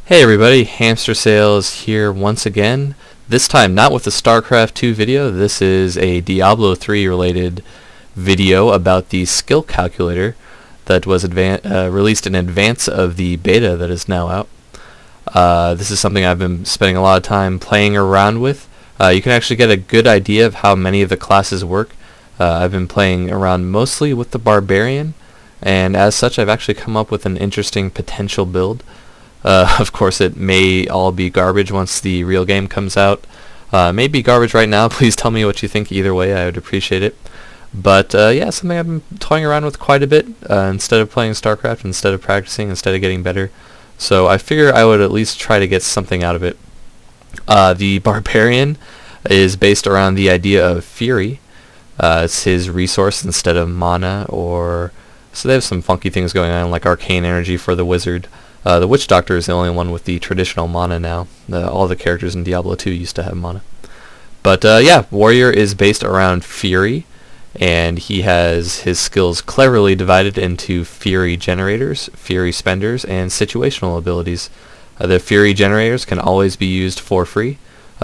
Hey everybody, Hamster Sales here once again. This time not with the StarCraft 2 video. This is a Diablo 3 related video about the skill calculator that was released in advance of the beta that is now out. This is something I've been spending a lot of time playing around with. You can actually get a good idea of how many of the classes work. I've been playing around mostly with the Barbarian, and as such I've actually come up with an interesting potential build. Of course, it may all be garbage once the real game comes out. May be garbage right now. Please tell me what you think either way. I would appreciate it. But yeah, something I've been toying around with quite a bit instead of playing StarCraft, instead of practicing, instead of getting better. So I figure I would at least try to get something out of it. The Barbarian is based around the idea of Fury. It's his resource instead of mana, so they have some funky things going on, like arcane energy for the wizard. The Witch Doctor is the only one with the traditional mana now. All the characters in Diablo 2 used to have mana. But yeah, Warrior is based around Fury, and he has his skills cleverly divided into Fury Generators, Fury Spenders, and Situational abilities. The Fury Generators can always be used for free.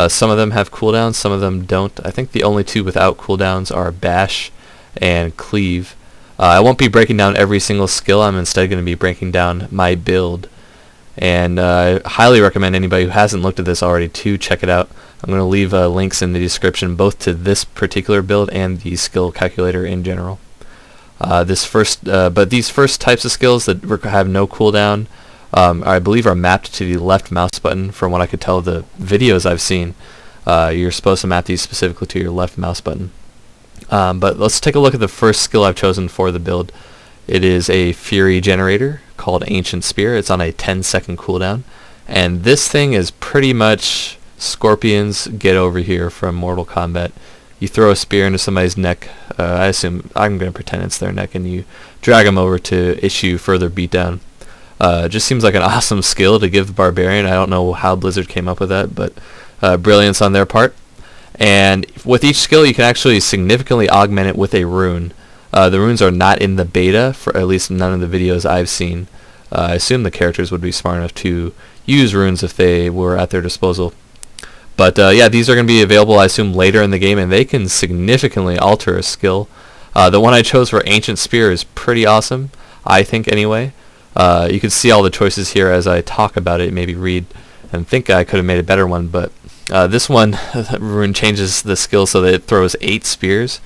Some of them have cooldowns, some of them don't. I think the only two without cooldowns are Bash and Cleave. I won't be breaking down every single skill. I'm instead going to be breaking down my build. And I highly recommend anybody who hasn't looked at this already to check it out. I'm going to leave links in the description both to this particular build and the skill calculator in general. But these first types of skills that have no cooldown, I believe are mapped to the left mouse button. From what I could tell the videos I've seen, you're supposed to map these specifically to your left mouse button. But let's take a look at the first skill I've chosen for the build. It is a Fury Generator called Ancient Spear. It's on a 10-second cooldown. And this thing is pretty much Scorpion's Get Over Here from Mortal Kombat. You throw a spear into somebody's neck. I assume I'm going to pretend it's their neck, and you drag them over to issue further beatdown. It just seems like an awesome skill to give the Barbarian. I don't know how Blizzard came up with that, but brilliance on their part. And with each skill, you can actually significantly augment it with a rune. The runes are not in the beta, for at least none of the videos I've seen. I assume the characters would be smart enough to use runes if they were at their disposal. But yeah, these are going to be available, I assume, later in the game, and they can significantly alter a skill. The one I chose for Ancient Spear is pretty awesome, I think anyway. You can see all the choices here as I talk about it, maybe read, and think I could have made a better one, but this one, rune changes the skill so that it throws 8 spears,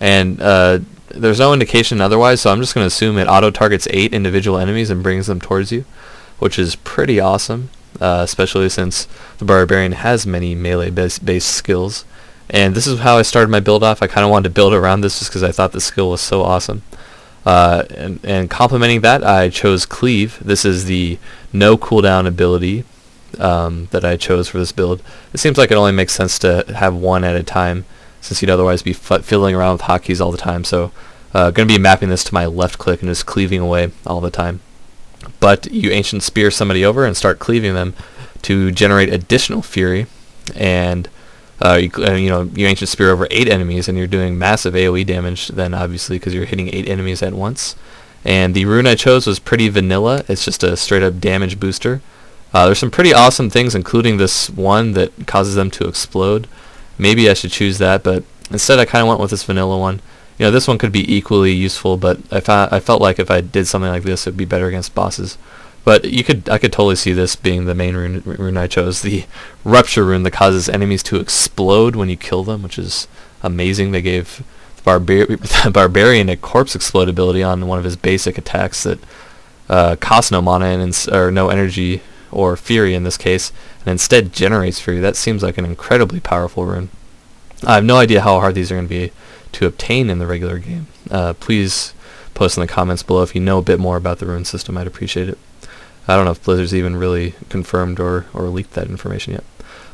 and there's no indication otherwise, so I'm just going to assume it auto-targets 8 individual enemies and brings them towards you, which is pretty awesome, especially since the Barbarian has many melee-based skills. And this is how I started my build off. I kind of wanted to build around this just because I thought the skill was so awesome. And complementing that, I chose Cleave. This is the no cooldown ability that I chose for this build. It seems like it only makes sense to have one at a time, since you'd otherwise be fiddling around with hotkeys all the time. So going to be mapping this to my left click and just cleaving away all the time. But you Ancient Spear somebody over and start cleaving them to generate additional Fury, and you Ancient Spear over 8 enemies, and you're doing massive AoE damage then, obviously, because you're hitting 8 enemies at once. And the rune I chose was pretty vanilla. It's just a straight up damage booster. There's some pretty awesome things, including this one that causes them to explode. Maybe I should choose that, but instead I kind of went with this vanilla one. You know, this one could be equally useful, but I felt like if I did something like this, it would be better against bosses. But I could totally see this being the main rune I chose, the Rupture rune that causes enemies to explode when you kill them, which is amazing. They gave the Barbarian a Corpse Explode ability on one of his basic attacks that costs no mana or no energy or Fury in this case, and instead generates Fury. That seems like an incredibly powerful rune. I have no idea how hard these are going to be to obtain in the regular game. Please post in the comments below if you know a bit more about the rune system. I'd appreciate it. I don't know if Blizzard's even really confirmed or leaked that information yet.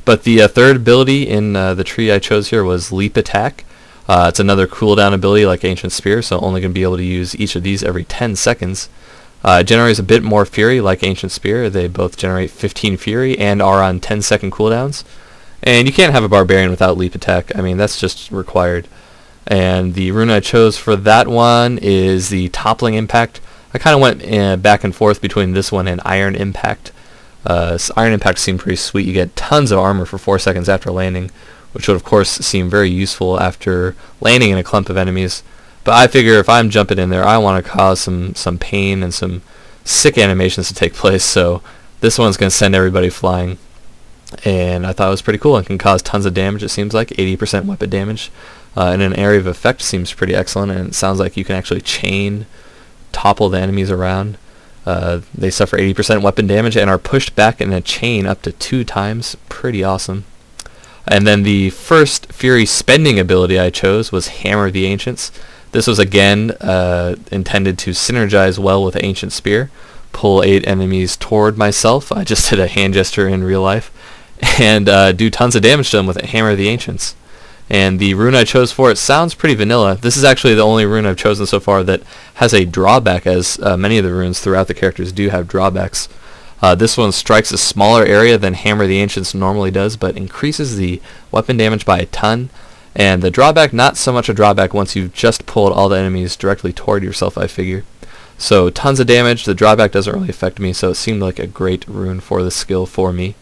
But the third ability in the tree I chose here was Leap Attack. It's another cooldown ability like Ancient Spear, so only going to be able to use each of these every 10 seconds. It generates a bit more Fury like Ancient Spear. They both generate 15 Fury and are on 10-second cooldowns. And you can't have a Barbarian without Leap Attack. I mean, that's just required. And the rune I chose for that one is the Toppling Impact. I kind of went back and forth between this one and Iron Impact. Iron Impact seemed pretty sweet. You get tons of armor for 4 seconds after landing, which would of course seem very useful after landing in a clump of enemies. But I figure if I'm jumping in there, I want to cause some pain and some sick animations to take place, so this one's going to send everybody flying. And I thought it was pretty cool and can cause tons of damage. It seems like 80% weapon damage. And an area of effect seems pretty excellent, and it sounds like you can actually chain, topple the enemies around. They suffer 80% weapon damage and are pushed back in a chain up to 2 times. Pretty awesome. And then the first Fury spending ability I chose was Hammer the Ancients. This was again intended to synergize well with Ancient Spear, pull 8 enemies toward myself. I just did a hand gesture in real life, and do tons of damage to them with Hammer the Ancients. And the rune I chose for it sounds pretty vanilla. This is actually the only rune I've chosen so far that has a drawback, as many of the runes throughout the characters do have drawbacks. This one strikes a smaller area than Hammer the Ancients normally does, but increases the weapon damage by a ton. And the drawback, not so much a drawback once you've just pulled all the enemies directly toward yourself, I figure. So tons of damage. The drawback doesn't really affect me, so it seemed like a great rune for the skill for me.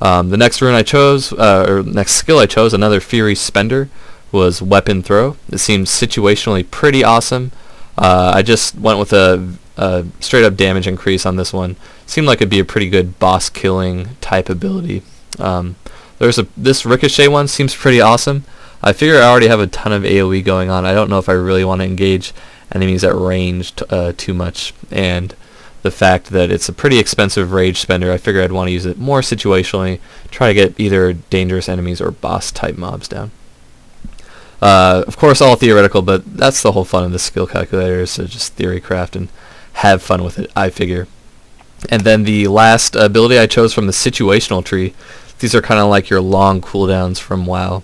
The next rune I chose, or next skill I chose, another Fury Spender, was Weapon Throw. It seems situationally pretty awesome. I just went with a straight up damage increase on this one. Seemed like it'd be a pretty good boss killing type ability. This Ricochet one seems pretty awesome. I figure I already have a ton of AoE going on. I don't know if I really want to engage enemies at range too much, and the fact that it's a pretty expensive rage spender, I figure I'd want to use it more situationally, try to get either dangerous enemies or boss type mobs down. Of course all theoretical, but that's the whole fun of the skill calculator, is to just theory craft and have fun with it, I figure. And then the last ability I chose from the situational tree. These are kind of like your long cooldowns from WoW.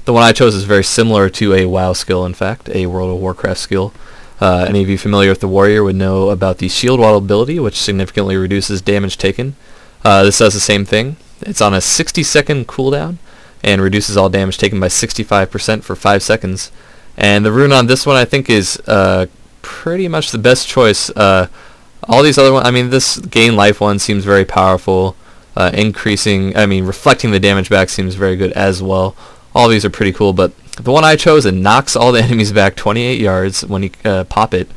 The one I chose is very similar to a WoW skill, in fact, a World of Warcraft skill. Any of you familiar with the Warrior would know about the Shield Wall ability, which significantly reduces damage taken. This does the same thing. It's on a 60-second cooldown and reduces all damage taken by 65% for 5 seconds. And the rune on this one I think is pretty much the best choice. All these other ones, I mean, this Gain Life one seems very powerful. Reflecting the damage back seems very good as well. All these are pretty cool, but the one I chose, it knocks all the enemies back 28 yards when you pop it.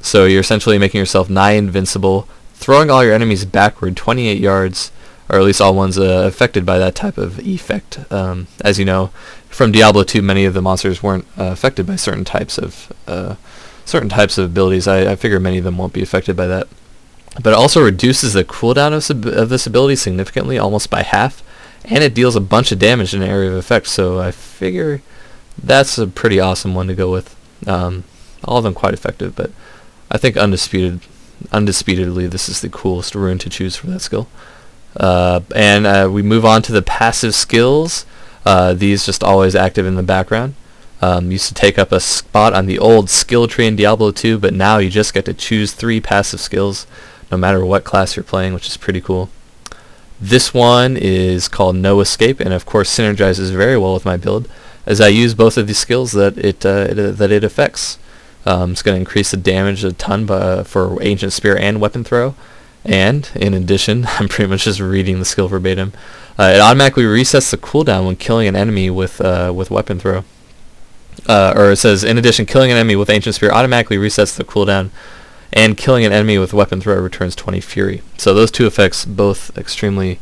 So you're essentially making yourself nigh invincible, throwing all your enemies backward 28 yards, or at least all ones affected by that type of effect. As you know, from Diablo 2, many of the monsters weren't affected by certain types of abilities. I figure many of them won't be affected by that. But it also reduces the cooldown of this ability significantly, almost by half, and it deals a bunch of damage in an area of effect, so I figure that's a pretty awesome one to go with. All of them quite effective, but I think undisputedly this is the coolest rune to choose for that skill. We move on to the passive skills. These just always active in the background. Used to take up a spot on the old skill tree in Diablo 2, but now you just get to choose 3 passive skills no matter what class you're playing, which is pretty cool. This one is called No Escape, and of course synergizes very well with my build, as I use both of these skills that it affects. It's going to increase the damage a ton for Ancient Spear and Weapon Throw, and in addition, I'm pretty much just reading the skill verbatim, it automatically resets the cooldown when killing an enemy with Weapon Throw. Or it says, in addition, killing an enemy with Ancient Spear automatically resets the cooldown, and killing an enemy with Weapon Throw returns 20 Fury. So those two effects, both extremely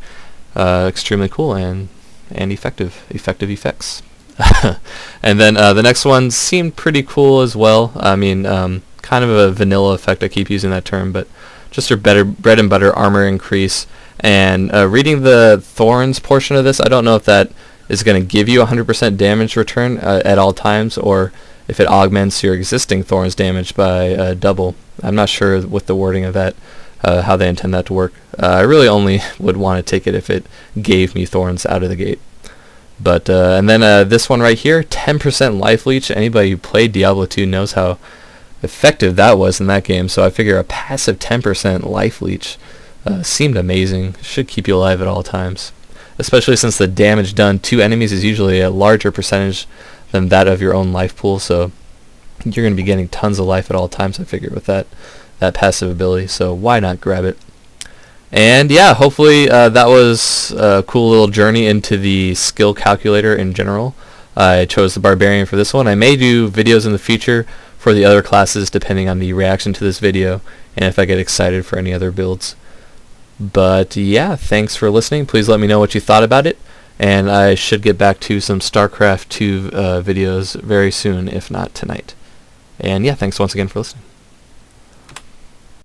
cool and effective effects. And then the next one seemed pretty cool as well. I mean, kind of a vanilla effect, I keep using that term, but just your bread and butter armor increase. And reading the Thorns portion of this, I don't know if that is going to give you 100% damage return at all times, or if it augments your existing Thorns damage by double. I'm not sure with the wording of that, how they intend that to work. I really only would want to take it if it gave me Thorns out of the gate. But and then this one right here, 10% life leech. Anybody who played Diablo 2 knows how effective that was in that game, so I figure a passive 10% life leech seemed amazing. Should keep you alive at all times, especially since the damage done to enemies is usually a larger percentage than that of your own life pool, so you're going to be getting tons of life at all times, I figure, with that passive ability, so why not grab it? And yeah, hopefully that was a cool little journey into the skill calculator in general. I chose the Barbarian for this one. I may do videos in the future for the other classes depending on the reaction to this video and if I get excited for any other builds. But yeah, thanks for listening. Please let me know what you thought about it, and I should get back to some StarCraft 2 videos very soon, if not tonight. And yeah, thanks once again for listening.